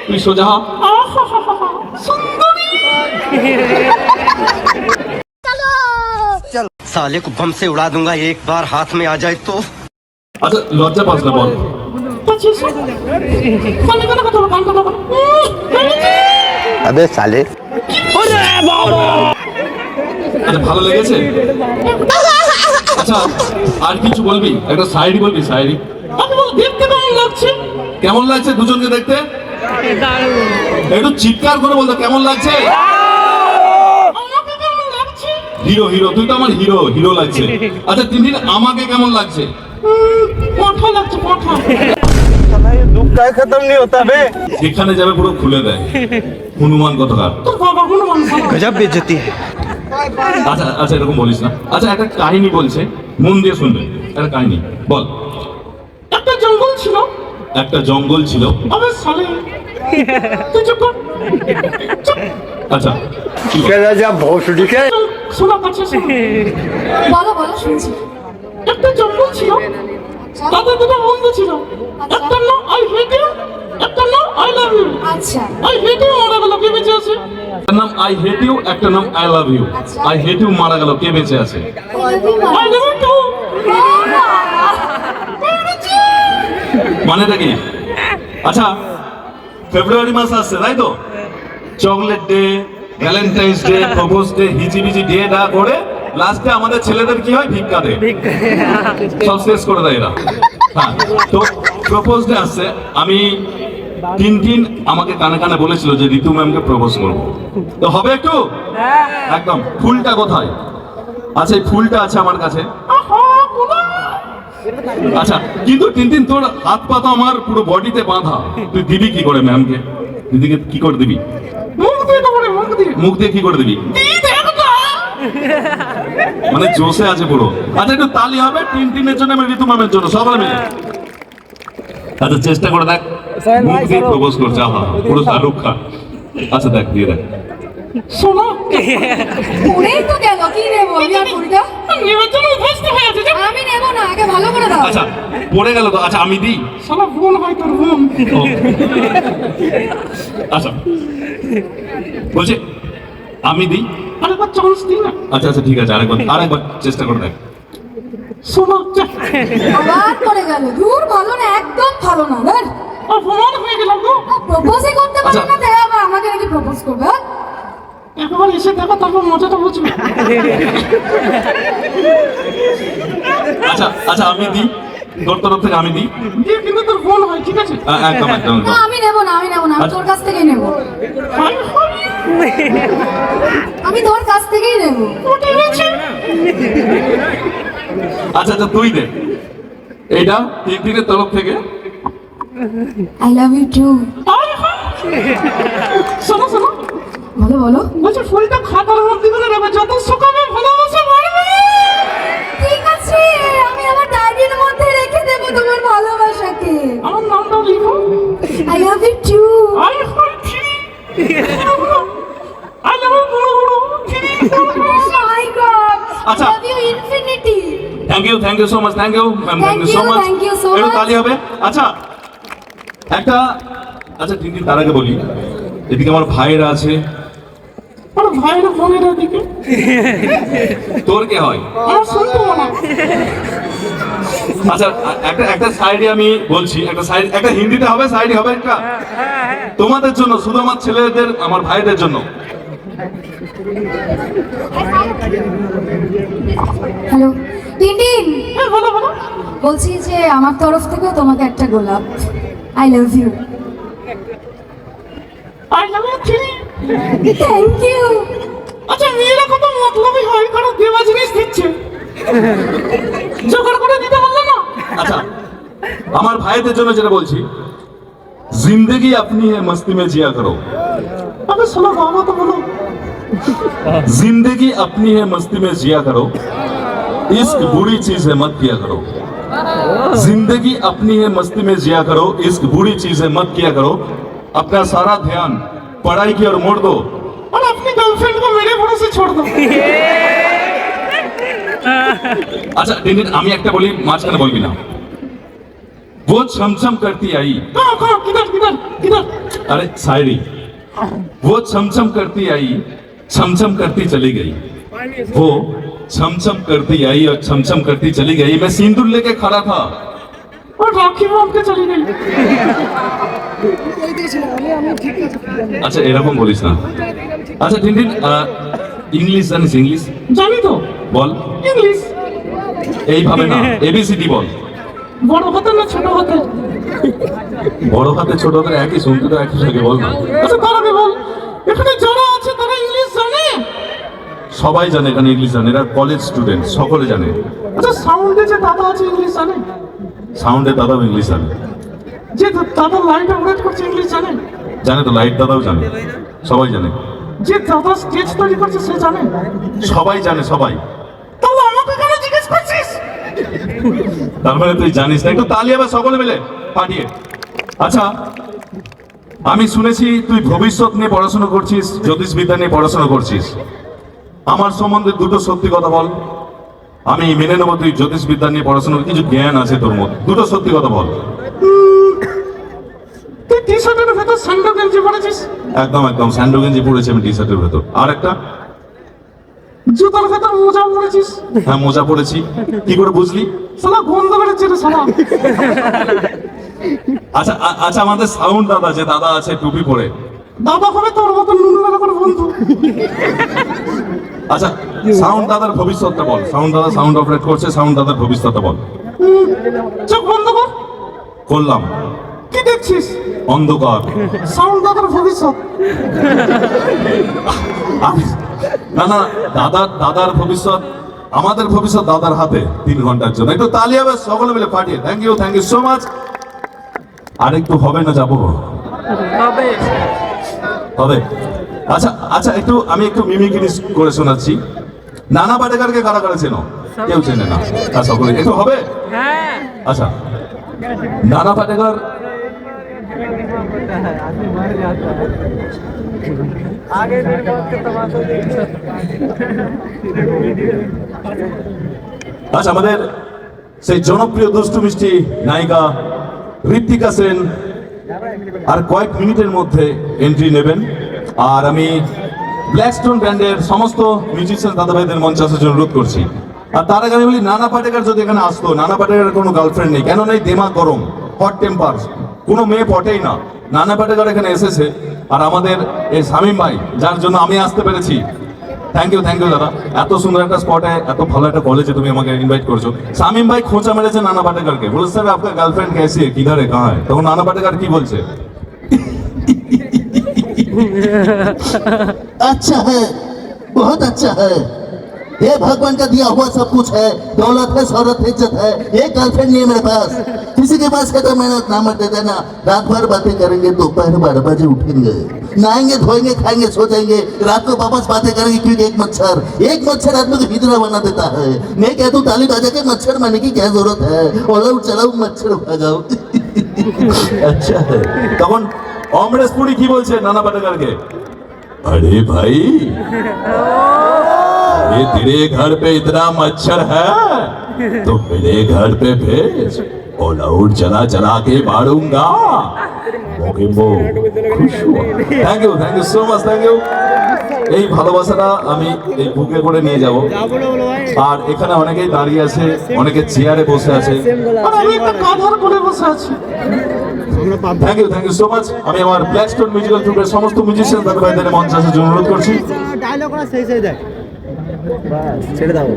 তুই সোজা হ। সুন্দরী। चल साले को बम से उड़ा दूंगा एक बार हाथ में आ जाए तो। আচ্ছা লজ্জা পাস না বল। अबे साले আচ্ছা ভালো লেগেছে? আচ্ছা আর কিছু বলবি? একটা শায়রি বলবি, শায়রি। দেখতে কেমন লাগছে? কেমন লাগছে দুজনকে দেখতে? একটু চিৎকার করে বলতো কেমন লাগছে? হিরো হিরো, তুই তো আমার হিরো, হিরো লাগছে। আচ্ছা তিন আমাকে কেমন লাগছে? পাঠা লাগছে, পাঠা। दुख का खत्म नहीं होता बे। যেখানে যাবে পুরো খুলে দেয়। হনুমান কথাকার। गजब बेइज्जती है। আচ্ছা আচ্ছা এরকম বলিস না। আচ্ছা একটা কাহিনী বলছে, মন দিয়ে শুনবে। একটা কাহিনী বল। একটা জঙ্গল ছিল, একটা জঙ্গল ছিল। আবে সালে তুই চুপ কর। আচ্ছা क्या राजा भोसड़ी के শোনা পাচ্ছে? বলো বলো শুনছি। একটা জঙ্গল ছিল, তাতে দুটো বন্ধু ছিল। একটা নাম আই হেট ইউ, একটা নাম আই লাভ ইউ। আচ্ছা আই হেট ইউ মারা গেল, কে বেঁচে আছে? একটা নাম আই হেট ইউ, একটা নাম I love you. I hate you মারা গেল, কে বেঁচে আছে? I love you too. মানেটা কি? আচ্ছা ফেব্রুয়ারি মাস আসছে তাই তো, chocolate day, valentine's day, propose day, হিজিবিজি ডে না করে লাস্টে আমাদের ছেলেদের কি হয়? ভিক্ষা দেয়, সব শেষ করে দেয় এরা। হ্যাঁ তো প্রপোজ ডে আসছে, আমি তিন আমাকে কানে কানে বলেছিল যে ঋতু ম্যামকে প্রপোজ করবো, তো হবে একটু? একদম। ফুলটা কোথায়? আচ্ছা এই ফুলটা আছে আমার কাছে। আচ্ছা কিন্তু তিন তোর হাত পা তো আমার পুরো বডিতে বাঁধা, তুই দিবি কি করে ম্যামকে? দিদিকে কি করে দিবি? মুখ দিয়ে কি করে দিবি? মানে জোশে আছে পুরো। আচ্ছা একটু তালি হবে টিনের জন্য, আমি ঋতু ম্যামের জন্য, সবাই মিলে। আচ্ছা চেষ্টা করে দেখ, মুখ দিয়ে প্রপোজ করছে। আহা পুরো শাহরুখ খান। আচ্ছা দেখ, দিয়ে দেখ। শোনো পড়েই তো গেল, কি নেবো আমি আর ফুলটা? নির্বাচনে উপস্থিত হয়ে আছে। আমি নেবো না, আগে ভালো করে দাও। আচ্ছা পড়ে গেল তো, আচ্ছা আমি দিই। শালা বোন হয় তোর বোন। আচ্ছা বলছি আমি দিই, আরেকবার চান্স দিই না? আচ্ছা আচ্ছা ঠিক আছে, আরেকবার চেষ্টা করে দেখ। শোনো আবার পড়ে গেল, দূর ভালো না, একদম ভালো না। ধর অপমান হয়ে গেলাম গো। প্রপোজই করতে পারো না, তাই আবার আমাকে নাকি প্রপোজ করবে? একবার এসে দেখো, তারপর মজাটা বুঝবে। আচ্ছা আচ্ছা আমি দিই, তোর তরফ থেকে আমি দিই, কিন্তু তোর ফোন হয়, ঠিক আছে? একদম একদম। না আমি নেবো না, আমি নেবো না, আমি তোর কাছ থেকেই নেবো। আমি তোর কাছ থেকেই নেবো। আচ্ছা আচ্ছা তুই দে এইটা তিনের তরফ থেকে। I love you too. শোনো শোনো, বলো বলো। বলছি ফুলটা খাতার মধ্যে করে রাখবে, যত শুকাবে ভালোবাসা বাড়বে। ঠিক আছে, আমি আমার ডায়েরির মধ্যে রেখে দেবো তোমার ভালোবাসাকে। আমার নামটা লিখো। I love you too. I love you. I love you my god. আচ্ছা। Love you infinity. Thank you so much, thank you ma'am, thank you so much. Thank you so একটু much. তালি হবে। আচ্ছা একটা, আচ্ছা তিন তার আগে বলি, এদিকে আমার ভাইয়েরা আছে। আমার ভাইয়েরা বোনেরা দিকে। তোর কে হয়? আমার শুনতে না। আচ্ছা একটা সাইডে আমি বলছি, একটা হিন্দিতে হবে, সাইডে হবে একটা তোমাদের জন্য, শুধু আমার ছেলেদের, আমার ভাইদের জন্য। হ্যালো টিনটিন, হ্যাঁ বলো বলো। বলছি যে আমার তরফ থেকেও তোমাকে একটা গোলাপ। I love you. I love you three. Thank you. আচ্ছা মেয়েরা কত মতলবী হয়, কারণ দেওয়া জিনিস দিচ্ছে, জোগাড় করে দিতে পারলো না। আচ্ছা আমার ভাইদের জন্য যেটা বলছি, जिंदगी अपनी है मस्ती में जिया करो। अबे सुनो बाबा तो बोलो। जिंदगी अपनी है मस्ती में जिया करो, इश्क बुरी चीज है मत किया करो। जिंदगी अपनी है मस्ती में जिया करो, इश्क बुरी चीज है मत किया करो। अपना सारा ध्यान पढ़ाई की ओर मोड़ दो और अपनी गर्लफ्रेंड को मेरे भरोसे छोड़ दो। अच्छा दिन আমি একটা বলি, মাঝখানে বলবি না। वो छमछम करती आई। किधर किधर किधर अरे शायरी, वो छम छम करती आई, छम छम करती चली गई, वो छम छम करती आई और छम छम करती चली गई, मैं सिंदूर लेके खड़ा था और राखी बांध के चली गई। আচ্ছা এরকম বলিস না। আচ্ছা টিনটিন, ইংলিশ জানিস? ইংলিশ জানি তো। বল। ইংলিশ এইভাবে না, এবিসিডি বল। বড় হাতে না ছোট হাতে? বড় হাতে ছোট হাতে একই, শুনতে তো একই সঙ্গে বল না। আচ্ছা তারাবে বল, এখানে যারা আছে তারা ইংলিশ জানে? সবাই জানে এখানে ইংলিশ জানে, এরা কলেজ স্টুডেন্ট, সকলে জানে। আচ্ছা সাউন্ডে যে দাদা আছে ইংলিশ জানে? সাউন্ডে দাদাও ইংলিশ জানে। যে দাদা লাইট অপারেট করছে ইংলিশ জানে? জানে তো, লাইট দাদাও জানে, সবাই জানে। যে দাদা স্কেচ তৈরি করছে সে জানে? সবাই জানে, সবাই। তাহলে আমাকে কেন জিজ্ঞেস করছিস? তার মানে তুই জানিস না, একটু তালি আবার সকলে মিলে পাঠিয়ে। আচ্ছা আমি শুনেছি তুই ভবিষ্যৎ নিয়ে পড়াশোনা করছিস, জ্যোতিষবিদ্যা নিয়ে পড়াশোনা করছিস। আমার সম্বন্ধে দুটো সত্যি কথা বল। আমি মেনে নেবো তুই জ্যোতিষবিদ্যা নিয়ে পড়াশোনার কিছু জ্ঞান আছে তোর মধ্যে, দুটো সত্যি কথা বল। তুই টি শার্টের ভেতর স্যান্ডো গেঞ্জি পরেছিস? একদম একদম, স্যান্ডো গেঞ্জি পরেছি আমি টি শার্টের ভেতর। আর একটা, জুতার ভেতর মোজা পরেছিস? হ্যাঁ মোজা পরেছি। কি করে বুঝলি? শালা গন্ধ বেরোচ্ছে রে শালা। আচ্ছা আচ্ছা, আমাদের সাউন্ড দাদা, যে দাদা আছে টুপি পরে, দাদা হবে তোর মতন নুনবেলা করে বন্ধু। আচ্ছা সাউন্ড দাদার ভবিষ্যৎটা বল। সাউন্ড দাদা সাউন্ড অপারেট করছে, সাউন্ড দাদার ভবিষ্যৎটা বল। চোখ বন্ধ কর। করলাম। কি দেখছিস? অন্ধকার। সাউন্ড দাদার ভবিষ্যৎ। না না, দাদার ভবিষ্যৎ, আমাদের ভবিষ্যৎ দাদার হাতে 3 ঘন্টার জন্য। একটু তালি হবে সকলে মিলে পাঠিয়ে। Thank you so much. আর একটু হবে না, যাবো হবে। আচ্ছা আচ্ছা, আমি একটু মিমিক্রি করে শোনাচ্ছি। নানা পাটেকারকে কারা কারা চেনো? কেউ চেনে না, আর সকলে একটু হবে। আচ্ছা নানা পাটেকার, আচ্ছা আমাদের সেই জনপ্রিয় দুষ্টু মিষ্টি নায়িকা ঋত্বিকা সেন আর কয়েক মিনিটের মধ্যে এন্ট্রি নেবেন। আর আমি ব্ল্যাকস্টোন ব্যান্ডের সমস্ত মিউজিশিয়ান দাদা ভাইদের মঞ্চে আসার জন্য অনুরোধ করছি। আর তার আগে আমি বলি, নানা পাটেকার যদি এখানে আসতো, নানা পাটেকারের কোনো গার্লফ্রেন্ড নেই, কেন নেই? দেমাগ গরম, হট টেম্পার, কোনো মেয়ে পটেই না। নানা পাটেকার এখানে এসেছে, আর আমাদের এই শামীম ভাই, যার জন্য আমি আসতে পেরেছি। থ্যাংক ইউ দাদা, এত সুন্দর একটা স্পটে, এত ভালো একটা কলেজে তুমি আমাকে ইনভাইট করছো। শামীম ভাই খোঁচা মেরেছে নানা পাটেকারকে, বলে স্যার আপনার গার্লফ্রেন্ড कैसी है, किधर है, कहाँ है? তখন নানা পাটেকার কি বলছে? अच्छा है, बहुत अच्छा है। ये भगवान का दिया हुआ सब कुछ है, दौलत है, शौहरत है, इज्जत है। एक गर्लफ्रेंड नहीं है मेरे पास। किसी के पास है तो मेहनत ना मत दे देना। रात भर बातें करेंगे, दोपहर 12 बजे उठेंगे, नहाएंगे, धोएंगे, खाएंगे, सो जाएंगे। रात को वापस बातें करेंगे, क्योंकि एक मच्छर आदमी को हिजड़ा बना देता है। मैं कहता हूँ ताली बजा के मच्छर मारने की क्या जरूरत है? ओलाऊ चलाऊ, मच्छर भगाओ। अच्छा है। তখন অমরেশ পুরী কি বলছে নানা পাটেকারকে? अरे भाई, ये तेरे घर पे इतना मच्छर है तो मेरे घर पे भेज, ऑल आउट चला के मारूंगा। Thank you so much, thank you. এই ভালোবাসাটা আমি এই বুকে করে নিয়ে যাব। আর এখানে অনেকেই দাঁড়িয়ে আছে, অনেকে চেয়ারে বসে আছে, আর আমি একটা কাঁধার কোলে বসে আছি। Thank you so much. আমি আমার ব্ল্যাকস্টোন মিউজিক্যাল গ্রুপের সমস্ত মিউজিশিয়ান দাদা ভাইদের মঞ্চে আসার জন্য অনুরোধ করছি। ডায়লগ সেই দেখ, ছেড়ে দাও।